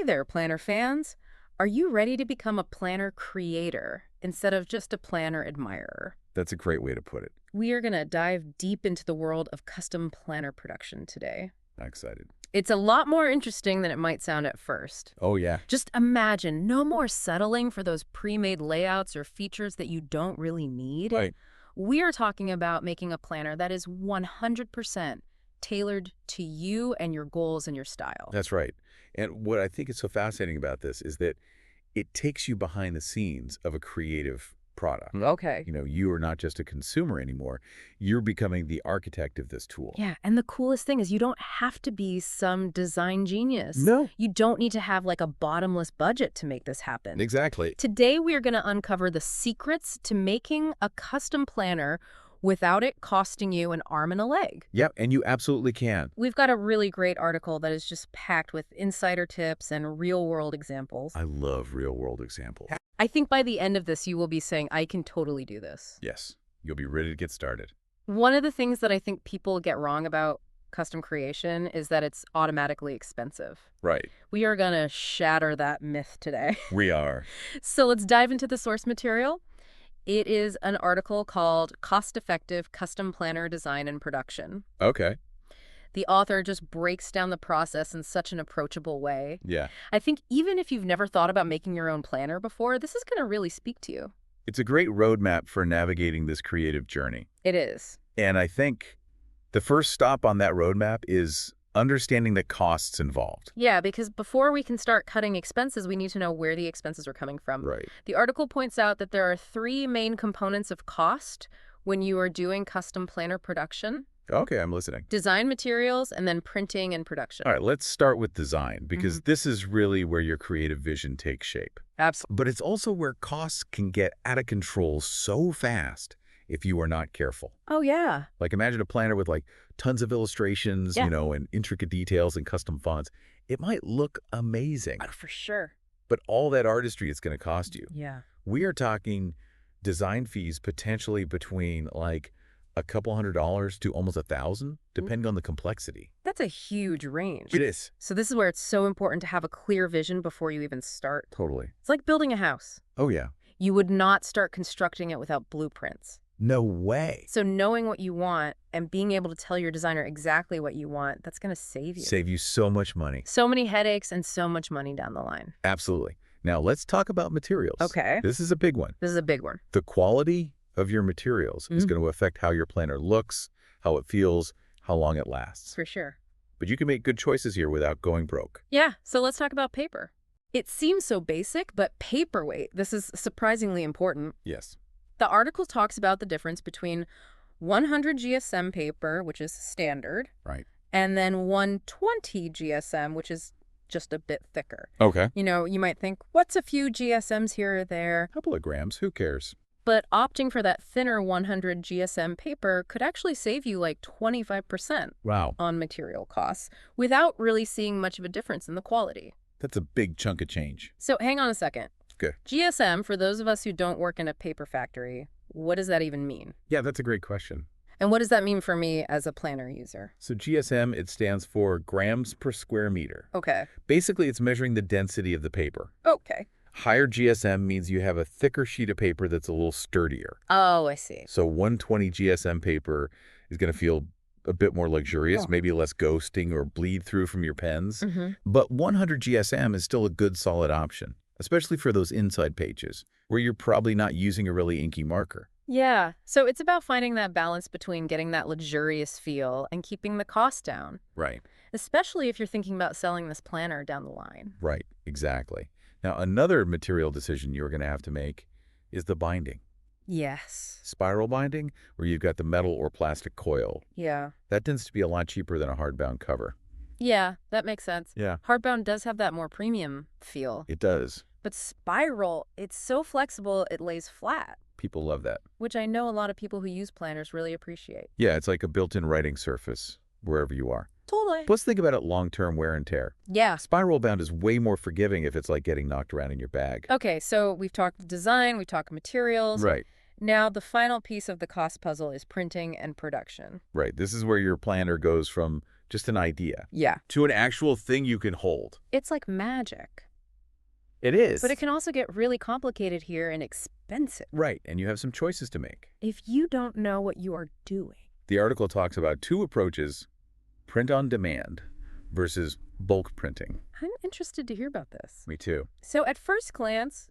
Hey there, planner fans. Are you ready to become a planner creator instead of just a planner admirer? That's a great way to put it. We are going to dive deep into the world of custom planner production today. I'm excited. It's a lot more interesting than it might sound at first. Oh, yeah. Just imagine no more settling for those pre-made layouts or features that you don't really need. Right. We are talking about making a planner that is 100% tailored to you and your goals and your style. That's right. And what I think is so fascinating about this is that it takes you behind the scenes of a creative product. Okay. You are not just a consumer anymore. You're becoming the architect of this tool. Yeah, and the coolest thing is you don't have to be some design genius. No. You don't need to have like a bottomless budget to make this happen. Exactly. Today, we are going to uncover the secrets to making a custom planner without it costing you an arm and a leg. Yep, and you absolutely can. We've got a really great article that is just packed with insider tips and real-world examples. I love real-world examples. I think by the end of this, you will be saying, I can totally do this. Yes, you'll be ready to get started. One of the things that I think people get wrong about custom creation is that it's automatically expensive. Right. We are going to shatter that myth today. We are. So let's dive into the source material. It is an article called Cost-Effective Custom Planner Design and Production. Okay. The author just breaks down the process in such an approachable way. Yeah. I think even if you've never thought about making your own planner before, this is going to really speak to you. It's a great roadmap for navigating this creative journey. It is. And I think the first stop on that roadmap is understanding the costs involved. Yeah, because before we can start cutting expenses, we need to know where the expenses are coming from. Right. The article points out that there are three main components of cost when you are doing custom planner production: Okay, I'm listening. design materials, and then printing and production. All right, let's start with design, because this is really where your creative vision takes shape. Absolutely. But it's also where costs can get out of control so fast if you are not careful. Oh, yeah. Like, imagine a planner with tons of illustrations, Yeah. and intricate details and custom fonts. It might look amazing, For sure. but all that artistry is going to cost you. Yeah. We are talking design fees potentially between a couple $100s to almost $1,000, depending on the complexity. That's a huge range. It is. So this is where it's so important to have a clear vision before you even start. Totally. It's like building a house. Oh, yeah. You would not start constructing it without blueprints. No way. So knowing what you want and being able to tell your designer exactly what you want, that's going to save you. Save you so much money. So many headaches and so much money down the line. Absolutely. Now, let's talk about materials. Okay. This is a big one. This is a big one. The quality of your materials is going to affect how your planner looks, how it feels, how long it lasts. For sure. But you can make good choices here without going broke. Yeah, so let's talk about paper. It seems so basic, but paperweight, this is surprisingly important. Yes. The article talks about the difference between 100 GSM paper, which is standard, Right. and then 120 GSM, which is just a bit thicker. Okay. You might think, what's a few GSMs here or there? Couple of grams, who cares? But opting for that thinner 100 GSM paper could actually save you like 25% Wow. on material costs without really seeing much of a difference in the quality. That's a big chunk of change. So hang on a second. Good. GSM, for those of us who don't work in a paper factory, what does that even mean? Yeah, that's a great question. And what does that mean for me as a planner user? So GSM, it stands for grams per square meter. Okay. Basically, it's measuring the density of the paper. Okay. Higher GSM means you have a thicker sheet of paper that's a little sturdier. Oh, I see. So 120 GSM paper is going to feel a bit more luxurious, maybe less ghosting or bleed through from your pens. But 100 GSM is still a good solid option, especially for those inside pages where you're probably not using a really inky marker. Yeah. So it's about finding that balance between getting that luxurious feel and keeping the cost down, Right. especially if you're thinking about selling this planner down the line. Right. Exactly. Now, another material decision you're going to have to make is the binding. Yes. Spiral binding, where you've got the metal or plastic coil. Yeah. That tends to be a lot cheaper than a hardbound cover. Yeah, that makes sense. Yeah. Hardbound does have that more premium feel. It does. But spiral, it's so flexible, it lays flat, People love that. which I know a lot of people who use planners really appreciate. Yeah, it's like a built-in writing surface wherever you are. Totally. Plus, think about it long-term wear and tear. Yeah. Spiral bound is way more forgiving if it's like getting knocked around in your bag. Okay, so we've talked design, we've talked materials. Right. Now, the final piece of the cost puzzle is printing and production. Right. This is where your planner goes from just an idea, Yeah. to an actual thing you can hold. It's like magic. It is. But it can also get really complicated here and expensive Right, and you have some choices to make. if you don't know what you are doing. The article talks about two approaches, print on demand versus bulk printing. I'm interested to hear about this. Me too. So at first glance,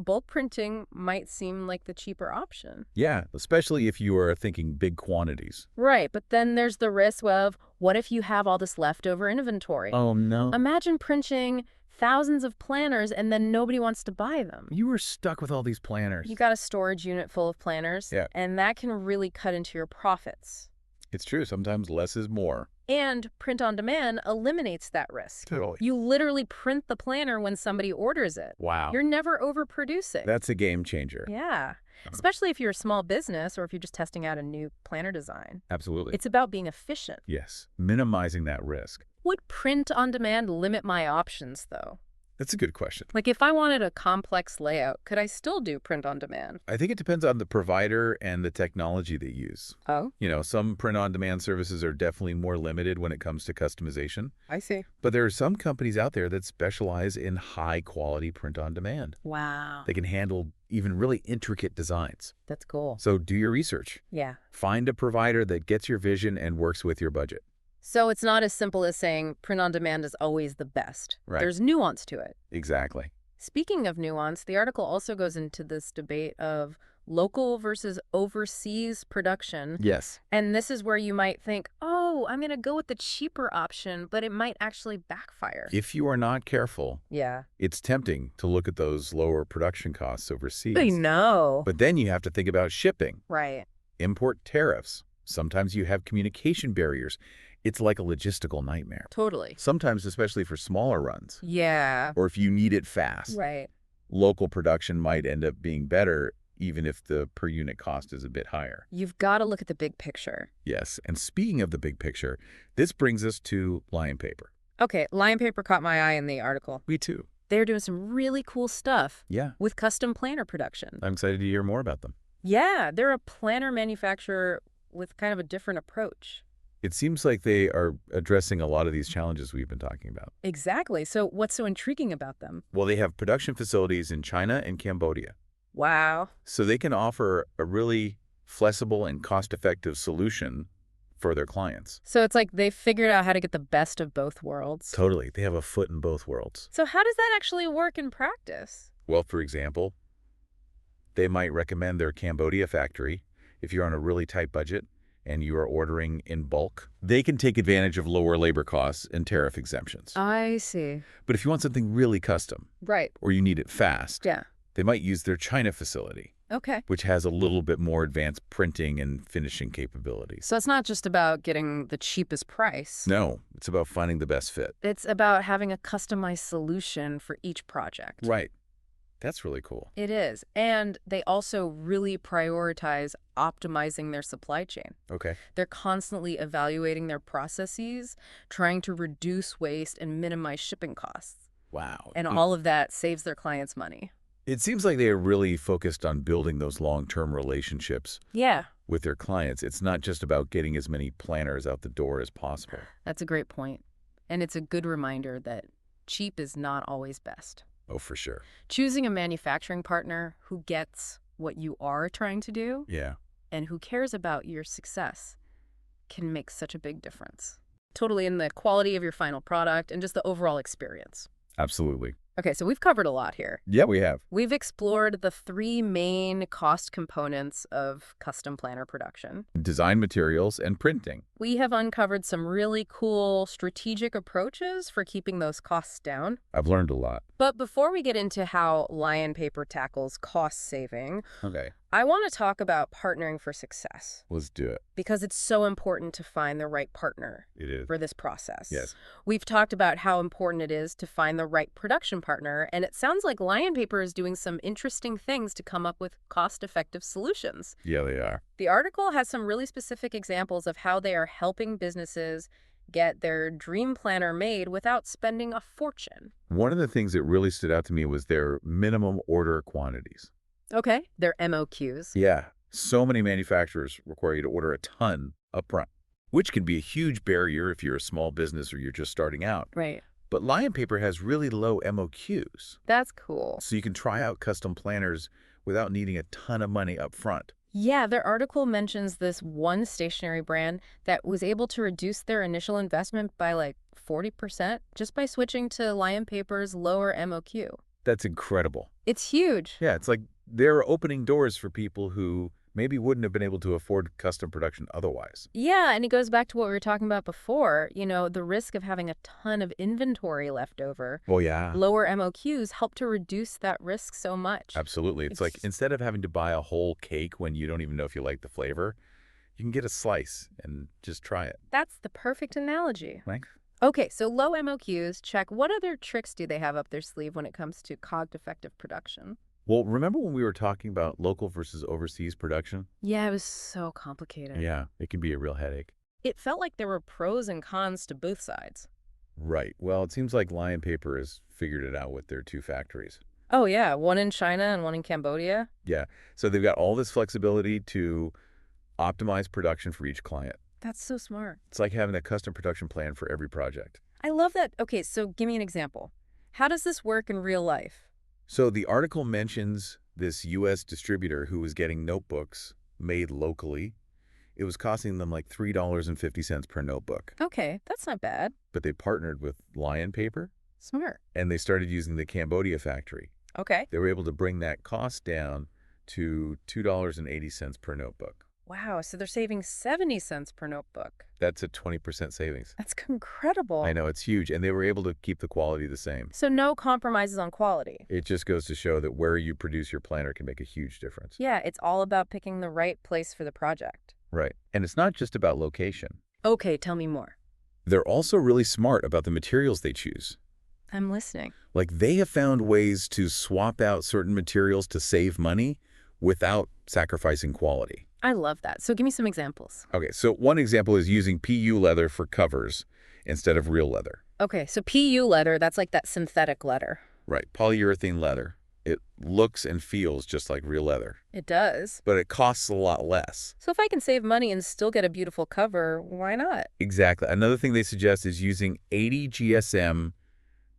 bulk printing might seem like the cheaper option. Yeah, especially if you are thinking big quantities. Right, but then there's the risk of, what if you have all this leftover inventory? Oh, no. Imagine printing thousands of planners and then nobody wants to buy them. You were stuck with all these planners. You got a storage unit full of planners, Yeah. and that can really cut into your profits. It's true. Sometimes less is more. And print on demand eliminates that risk. Totally. You literally print the planner when somebody orders it. Wow. You're never overproducing. That's a game changer. Yeah. Especially if you're a small business or if you're just testing out a new planner design. Absolutely. It's about being efficient. Yes. Minimizing that risk. Would print on demand limit my options, though? That's a good question. Like if I wanted a complex layout, could I still do print on demand? I think it depends on the provider and the technology they use. Oh, Some print-on-demand services are definitely more limited when it comes to customization. I see. But there are some companies out there that specialize in high-quality print-on-demand. Wow. They can handle even really intricate designs. That's cool. So do your research. Yeah. Find a provider that gets your vision and works with your budget. So it's not as simple as saying print on demand is always the best. Right. There's nuance to it. Exactly. Speaking of nuance, the article also goes into this debate of local versus overseas production. Yes. And this is where you might think, oh, I'm going to go with the cheaper option, but it might actually backfire. If you are not careful, Yeah. it's tempting to look at those lower production costs overseas. I know. But then you have to think about shipping, Right. import tariffs. Sometimes you have communication barriers. It's like a logistical nightmare. Totally. Sometimes, especially for smaller runs, Yeah. or if you need it fast, Right. local production might end up being better, even if the per unit cost is a bit higher. You've got to look at the big picture. Yes, and speaking of the big picture, this brings us to Lion Paper. Okay, Lion Paper caught my eye in the article. Me too. They're doing some really cool stuff Yeah, with custom planner production. I'm excited to hear more about them. Yeah, they're a planner manufacturer with kind of a different approach. It seems like they are addressing a lot of these challenges we've been talking about. Exactly. So what's so intriguing about them? Well, they have production facilities in China and Cambodia. Wow. So they can offer a really flexible and cost-effective solution for their clients. So it's like they figured out how to get the best of both worlds. Totally. They have a foot in both worlds. So how does that actually work in practice? Well, for example, they might recommend their Cambodia factory if you're on a really tight budget and you are ordering in bulk. They can take advantage of lower labor costs and tariff exemptions. I see. But if you want something really custom Right. or you need it fast, Yeah. they might use their China facility, Okay. which has a little bit more advanced printing and finishing capabilities. So it's not just about getting the cheapest price. No, it's about finding the best fit. It's about having a customized solution for each project. Right. That's really cool. It is. And they also really prioritize optimizing their supply chain. Okay. They're constantly evaluating their processes, trying to reduce waste and minimize shipping costs. Wow. And all of that saves their clients money. It seems like they are really focused on building those long-term relationships Yeah, with their clients. It's not just about getting as many planners out the door as possible. that's a great point. And it's a good reminder that cheap is not always best. Oh, for sure. Choosing a manufacturing partner who gets what you are trying to do Yeah. and who cares about your success can make such a big difference. Totally in the quality of your final product and just the overall experience. Absolutely. Okay, so we've covered a lot here. Yeah, we have. We've explored the three main cost components of custom planner production. Design materials and printing. We have uncovered some really cool strategic approaches for keeping those costs down. I've learned a lot. But before we get into how Lion Paper tackles cost saving, Okay. I want to talk about partnering for success Let's do it. because it's so important to find the right partner It is. for this process. Yes. We've talked about how important it is to find the right production partner, and it sounds like Lion Paper is doing some interesting things to come up with cost-effective solutions. Yeah, they are. The article has some really specific examples of how they are helping businesses get their dream planner made without spending a fortune. One of the things that really stood out to me was their minimum order quantities. Okay. Their MOQs. Yeah. So many manufacturers require you to order a ton up front. which can be a huge barrier if you're a small business or you're just starting out. Right. But Lion Paper has really low MOQs, That's cool. so you can try out custom planners without needing a ton of money up front. Yeah, their article mentions this one stationery brand that was able to reduce their initial investment by like 40% just by switching to Lion Paper's lower MOQ. That's incredible. It's huge. Yeah, it's like they're opening doors for people who maybe wouldn't have been able to afford custom production otherwise. Yeah, and it goes back to what we were talking about before, the risk of having a ton of inventory left over. Oh, yeah. Lower MOQs help to reduce that risk so much. Absolutely. It's like instead of having to buy a whole cake when you don't even know if you like the flavor, you can get a slice and just try it. That's the perfect analogy. Thanks. Okay, so low MOQs, check. What other tricks do they have up their sleeve when it comes to cost-effective production? Well, remember when we were talking about local versus overseas production? Yeah, it was so complicated. Yeah, it can be a real headache. It felt like there were pros and cons to both sides. Right. Well, it seems like Lion Paper has figured it out with their 2 factories. Oh, yeah, one in China and one in Cambodia. Yeah. So they've got all this flexibility to optimize production for each client. That's so smart. It's like having a custom production plan for every project. I love that. Okay, so give me an example. How does this work in real life? So the article mentions this U.S. distributor who was getting notebooks made locally. It was costing them like $3.50 per notebook. Okay, that's not bad. But they partnered with Lion Paper, Smart. and they started using the Cambodia factory. Okay. They were able to bring that cost down to $2.80 per notebook. Wow, so they're saving 70 cents per notebook. That's a 20% savings. That's incredible. I know, it's huge, and they were able to keep the quality the same. So no compromises on quality. It just goes to show that where you produce your planner can make a huge difference. Yeah, it's all about picking the right place for the project. Right. And it's not just about location. Okay, tell me more. They're also really smart about the materials they choose. I'm listening. Like, they have found ways to swap out certain materials to save money without sacrificing quality. I love that. So give me some examples. Okay, so one example is using PU leather for covers instead of real leather. Okay, so PU leather, that's like that synthetic leather. Right, polyurethane leather. It looks and feels just like real leather, It does. but it costs a lot less. So if I can save money and still get a beautiful cover, why not? Exactly. Another thing they suggest is using 80 GSM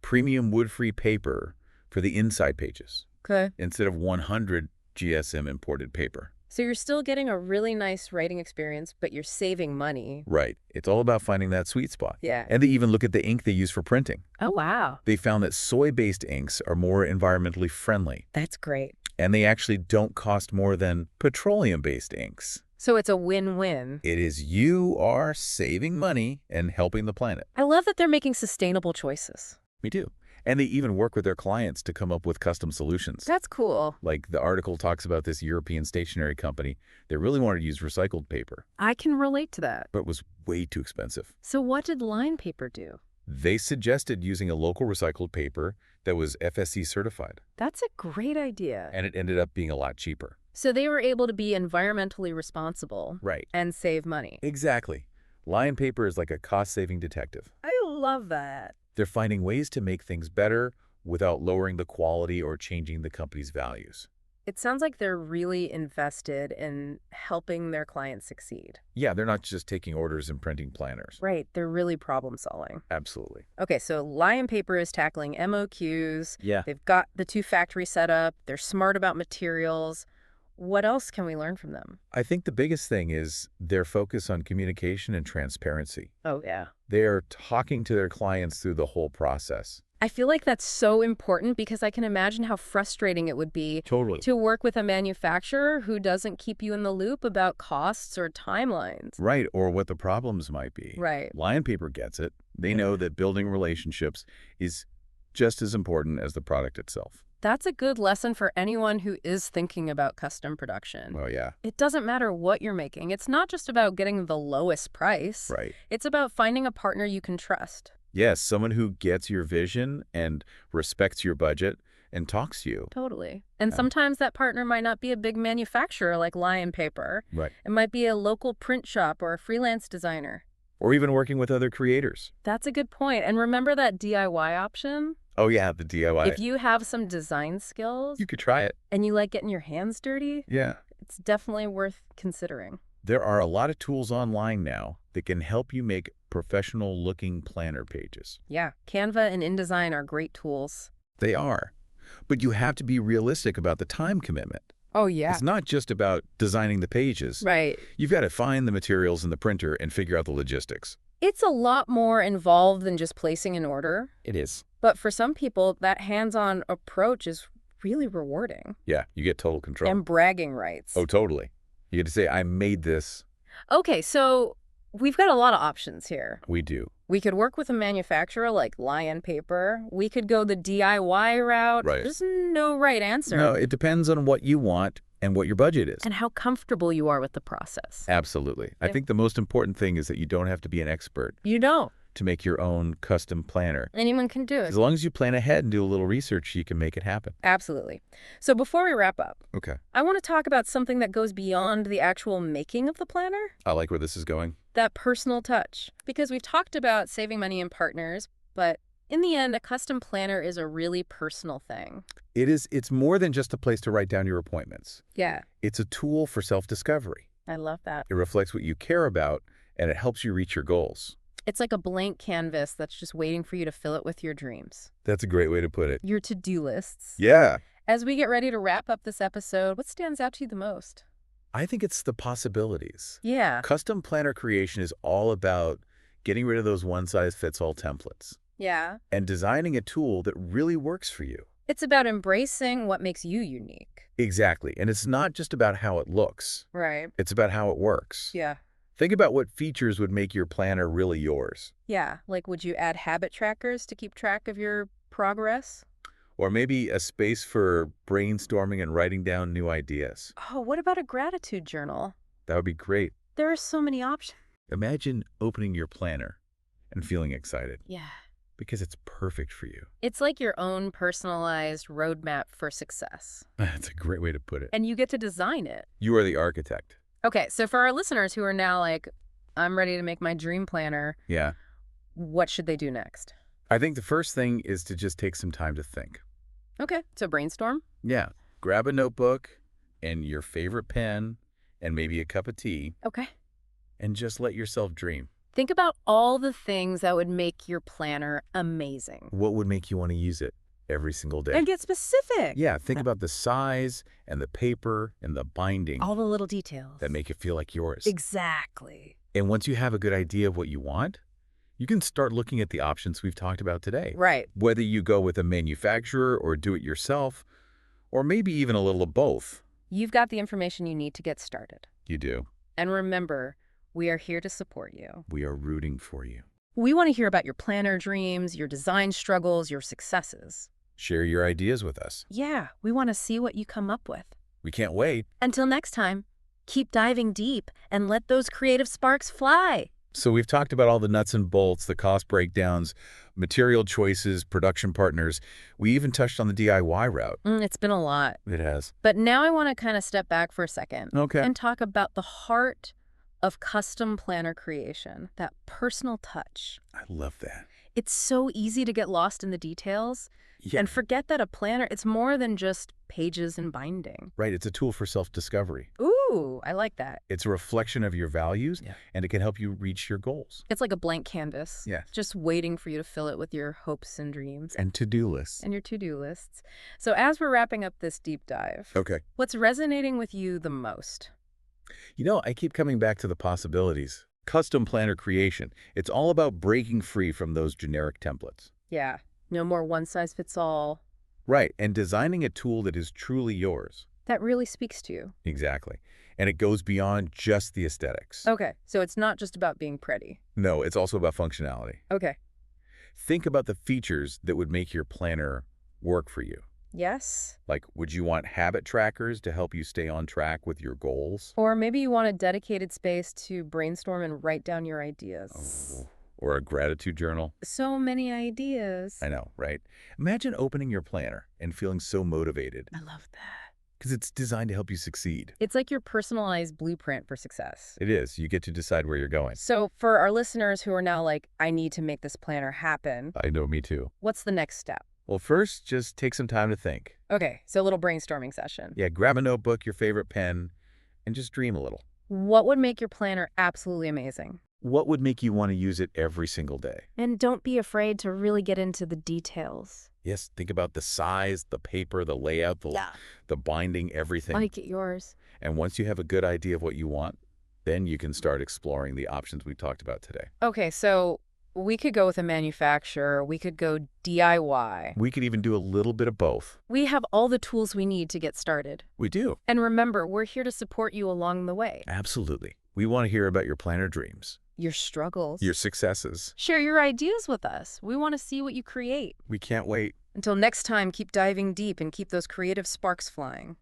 premium wood-free paper for the inside pages Okay. instead of 100 GSM imported paper. So you're still getting a really nice writing experience, but you're saving money. Right. It's all about finding that sweet spot. Yeah. And they even look at the ink they use for printing. Oh, wow. They found that soy-based inks are more environmentally friendly, That's great. and they actually don't cost more than petroleum-based inks. So it's a win-win. It is you are saving money and helping the planet. I love that they're making sustainable choices. Me too. And they even work with their clients to come up with custom solutions. That's cool. Like the article talks about this European stationery company. They really wanted to use recycled paper, I can relate to that. but it was way too expensive. So what did Line Paper do? They suggested using a local recycled paper that was FSC certified, That's a great idea. and it ended up being a lot cheaper. So they were able to be environmentally responsible Right. and save money. Exactly. Lion Paper is like a cost-saving detective. I love that. They're finding ways to make things better without lowering the quality or changing the company's values. It sounds like they're really invested in helping their clients succeed. Yeah, they're not just taking orders and printing planners. Right, they're really problem solving. Absolutely. Okay, so Lion Paper is tackling MOQs. Yeah. They've got the 2 factory set up. They're smart about materials. What else can we learn from them? I think the biggest thing is their focus on communication and transparency. Oh, yeah. They are talking to their clients through the whole process. I feel like that's so important because I can imagine how frustrating it would be Totally. to work with a manufacturer who doesn't keep you in the loop about costs or timelines. Right, or what the problems might be. Right. Lion Paper gets it. They know that building relationships is just as important as the product itself. That's a good lesson for anyone who is thinking about custom production. Oh, yeah. It doesn't matter what you're making. It's not just about getting the lowest price. Right. It's about finding a partner you can trust. Yes, someone who gets your vision and respects your budget and talks to you. Totally. And Yeah. sometimes that partner might not be a big manufacturer like Lion Paper. Right. It might be a local print shop or a freelance designer. Or even working with other creators. That's a good point. And remember that DIY option? Oh, yeah, the DIY. If you have some design skills You could try it. and you like getting your hands dirty, Yeah. it's definitely worth considering. There are a lot of tools online now that can help you make professional-looking planner pages. Yeah, Canva and InDesign are great tools. They are. But you have to be realistic about the time commitment. Oh, yeah. It's not just about designing the pages. Right. You've got to find the materials in the printer and figure out the logistics. It's a lot more involved than just placing an order. It is. But for some people, that hands-on approach is really rewarding. Yeah, you get total control. And bragging rights. Oh, totally. You get to say, I made this. Okay, so we've got a lot of options here. We do. We could work with a manufacturer like Lion Paper. We could go the DIY route. Right. There's no right answer. No, it depends on what you want and what your budget is. And how comfortable you are with the process. Absolutely. I think the most important thing is that you don't have to be an expert You don't. to make your own custom planner. Anyone can do it. As long as you plan ahead and do a little research, you can make it happen. Absolutely. So before we wrap up, Okay. I want to talk about something that goes beyond the actual making of the planner. I like where this is going. That personal touch. Because we've talked about saving money in partners, but in the end, a custom planner is a really personal thing. It's more than just a place to write down your appointments. Yeah, It's a tool for self-discovery. I love that. It reflects what you care about, and it helps you reach your goals. It's like a blank canvas that's just waiting for you to fill it with your dreams. That's a great way to put it. Your to-do lists. Yeah. As we get ready to wrap up this episode, what stands out to you the most? I think it's the possibilities. Yeah. Custom planner creation is all about getting rid of those one-size-fits-all templates Yeah. and designing a tool that really works for you. It's about embracing what makes you unique. Exactly. And it's not just about how it looks. Right. It's about how it works. Yeah. Think about what features would make your planner really yours. Yeah. Like, would you add habit trackers to keep track of your progress? Or maybe a space for brainstorming and writing down new ideas. Oh, what about a gratitude journal? That would be great. There are so many options. Imagine opening your planner and feeling excited Yeah. because it's perfect for you. It's like your own personalized roadmap for success. That's a great way to put it. And you get to design it. You are the architect. Okay, so for our listeners who are now like, I'm ready to make my dream planner, Yeah. what should they do next? I think the first thing is to just take some time to think. Okay, so brainstorm. Yeah. Grab a notebook and your favorite pen and maybe a cup of tea Okay. and just let yourself dream. Think about all the things that would make your planner amazing. What would make you want to use it every single day? And get specific. Yeah, think about the size and the paper and the binding All the little details. that make it feel like yours. Exactly. And once you have a good idea of what you want, you can start looking at the options we've talked about today. Right. Whether you go with a manufacturer or do it yourself, or maybe even a little of both. You've got the information you need to get started. You do. And remember, we are here to support you. We are rooting for you. We want to hear about your planner dreams, your design struggles, your successes. Share your ideas with us. Yeah, we want to see what you come up with. We can't wait. Until next time, keep diving deep and let those creative sparks fly. So we've talked about all the nuts and bolts, the cost breakdowns, material choices, production partners. We even touched on the DIY route. It's been a lot. It has. But now I want to kind of step back for a second Okay. and talk about the heart of custom planner creation, that personal touch. I love that. It's so easy to get lost in the details Yeah. and forget that a planner, it's more than just pages and binding. Right. It's a tool for self-discovery. Ooh, I like that. It's a reflection of your values, Yeah. and it can help you reach your goals. It's like a blank canvas. Yeah. Just waiting for you to fill it with your hopes and dreams And to-do lists. and your to-do lists. So as we're wrapping up this deep dive, Okay. what's resonating with you the most? You know, I keep coming back to the possibilities. Custom planner creation. It's all about breaking free from those generic templates. Yeah, no more one-size-fits-all. Right. And designing a tool that is truly yours. That really speaks to you. Exactly. And it goes beyond just the aesthetics. Okay, so it's not just about being pretty. No, it's also about functionality. Okay. Think about the features that would make your planner work for you. Yes. Like, would you want habit trackers to help you stay on track with your goals? Or maybe you want a dedicated space to brainstorm and write down your ideas. Oh, or a gratitude journal? So many ideas. I know, right? Imagine opening your planner and feeling so motivated I love that. because it's designed to help you succeed. It's like your personalized blueprint for success. It is. You get to decide where you're going. So for our listeners who are now like, I need to make this planner happen, I know, me too. what's the next step? Well, first, just take some time to think. Okay, so a little brainstorming session. Yeah, grab a notebook, your favorite pen, and just dream a little. What would make your planner absolutely amazing? What would make you want to use it every single day? And don't be afraid to really get into the details. Yes, think about the size, the paper, the layout, the binding, everything. Like yours. And once you have a good idea of what you want, then you can start exploring the options we talked about today. Okay, so we could go with a manufacturer. We could go DIY. We could even do a little bit of both. We have all the tools we need to get started. We do. And remember, we're here to support you along the way. Absolutely. We want to hear about your planner dreams, Your struggles. your successes. Share your ideas with us. We want to see what you create. We can't wait. Until next time, keep diving deep and keep those creative sparks flying.